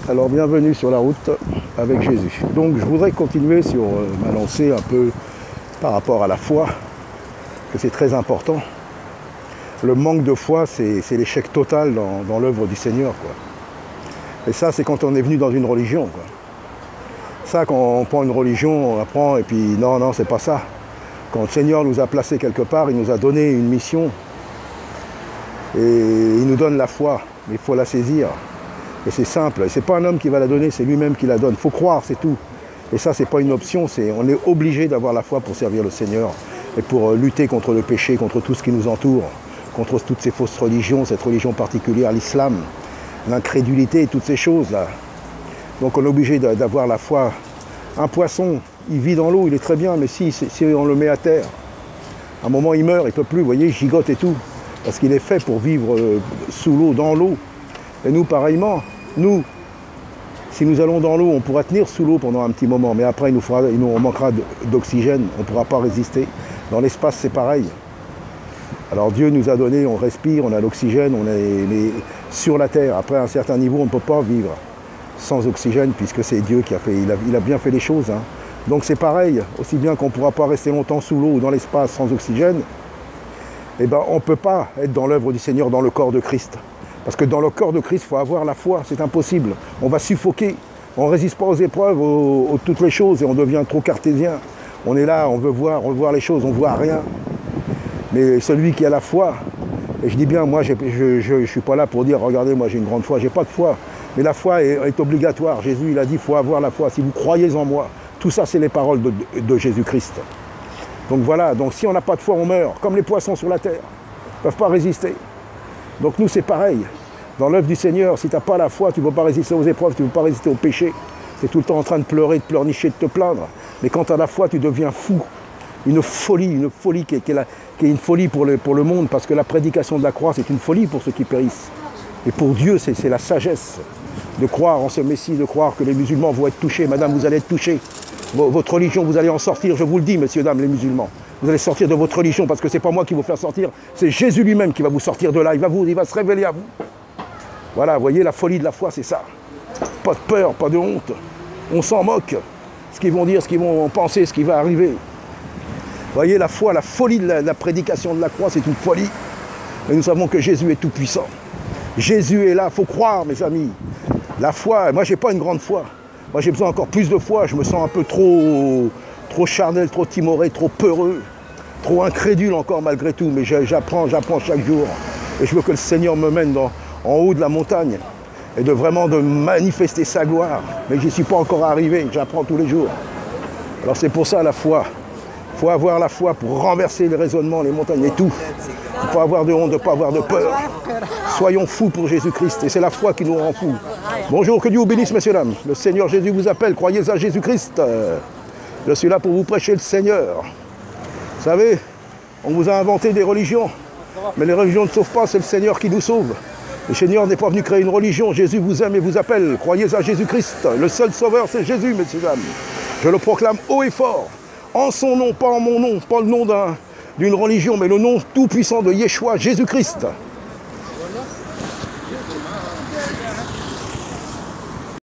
Alors bienvenue sur la route avec Jésus. Donc je voudrais continuer sur ma lancée un peu par rapport à la foi, que c'est très important. Le manque de foi, c'est l'échec total dans l'œuvre du Seigneur, quoi. Et ça, c'est quand on est venu dans une religion, quoi. Ça, quand on prend une religion, on apprend et puis non, c'est pas ça. Quand le Seigneur nous a placés quelque part, il nous a donné une mission et il nous donne la foi, mais il faut la saisir. Et c'est simple, et c'est pas un homme qui va la donner, c'est lui-même qui la donne. Il faut croire, c'est tout. Et ça, c'est pas une option, on est obligé d'avoir la foi pour servir le Seigneur et pour lutter contre le péché, contre tout ce qui nous entoure, contre toutes ces fausses religions, cette religion particulière, l'islam, l'incrédulité, toutes ces choses-là. Donc on est obligé d'avoir la foi. Un poisson, il vit dans l'eau, il est très bien, mais si on le met à terre, à un moment il meurt, il ne peut plus, vous voyez, il gigote et tout. Parce qu'il est fait pour vivre sous l'eau, dans l'eau. Et nous, pareillement, nous, si nous allons dans l'eau, on pourra tenir sous l'eau pendant un petit moment, mais après, on manquera d'oxygène, on ne pourra pas résister. Dans l'espace, c'est pareil. Alors Dieu nous a donné, on respire, on a l'oxygène, on est sur la terre. Après, à un certain niveau, on ne peut pas vivre sans oxygène, puisque c'est Dieu qui a fait, il a bien fait les choses, hein. Donc c'est pareil, aussi bien qu'on ne pourra pas rester longtemps sous l'eau ou dans l'espace sans oxygène, eh ben, on ne peut pas être dans l'œuvre du Seigneur, dans le corps de Christ. Parce que dans le corps de Christ, il faut avoir la foi, c'est impossible. On va suffoquer, on ne résiste pas aux épreuves, toutes les choses, et on devient trop cartésien. On est là, on veut voir les choses, on ne voit rien. Mais celui qui a la foi, et je dis bien, moi je ne suis pas là pour dire, regardez, moi j'ai une grande foi, j'ai pas de foi. Mais la foi est obligatoire. Jésus, il a dit, il faut avoir la foi. Si vous croyez en moi, tout ça, c'est les paroles de Jésus-Christ. Donc voilà, donc si on n'a pas de foi, on meurt, comme les poissons sur la terre. Ils ne peuvent pas résister. Donc nous, c'est pareil. Dans l'œuvre du Seigneur, si tu n'as pas la foi, tu ne peux pas résister aux épreuves, tu ne peux pas résister au péché. Tu es tout le temps en train de pleurer, de pleurnicher, de te plaindre. Mais quand tu as la foi, tu deviens fou. Une folie qui est une folie pour le monde, parce que la prédication de la croix, c'est une folie pour ceux qui périssent. Et pour Dieu, c'est la sagesse de croire en ce Messie, de croire que les musulmans vont être touchés. Madame, vous allez être touchés. Votre religion, vous allez en sortir, je vous le dis, messieurs, dames, les musulmans. Vous allez sortir de votre religion, parce que ce n'est pas moi qui vais vous faire sortir, c'est Jésus lui-même qui va vous sortir de là, il va se révéler à vous. Voilà, vous voyez, la folie de la foi, c'est ça. Pas de peur, pas de honte. On s'en moque. Ce qu'ils vont dire, ce qu'ils vont penser, ce qui va arriver. Vous voyez, la foi, la folie de la prédication de la croix, c'est une folie. Mais nous savons que Jésus est tout puissant. Jésus est là, il faut croire, mes amis. La foi, moi, je n'ai pas une grande foi. Moi, j'ai besoin encore plus de foi. Je me sens un peu trop charnel, trop timoré, trop peureux, trop incrédule encore malgré tout. Mais j'apprends chaque jour. Et je veux que le Seigneur me mène en haut de la montagne et de manifester sa gloire. Mais je n'y suis pas encore arrivé, j'apprends tous les jours. Alors c'est pour ça la foi. Il faut avoir la foi pour renverser les raisonnements, les montagnes et tout. Il ne faut pas avoir de honte, ne pas avoir de peur. Soyons fous pour Jésus-Christ et c'est la foi qui nous rend fous. Bonjour, que Dieu vous bénisse, messieurs, dames. Le Seigneur Jésus vous appelle, croyez à Jésus-Christ. Je suis là pour vous prêcher le Seigneur. Vous savez, on vous a inventé des religions, mais les religions ne sauvent pas, c'est le Seigneur qui nous sauve. Le Seigneur n'est pas venu créer une religion, Jésus vous aime et vous appelle, croyez à Jésus-Christ. Le seul sauveur, c'est Jésus, messieurs, dames. Je le proclame haut et fort, en son nom, pas en mon nom, pas le nom d'une religion, mais le nom tout-puissant de Yeshua, Jésus-Christ.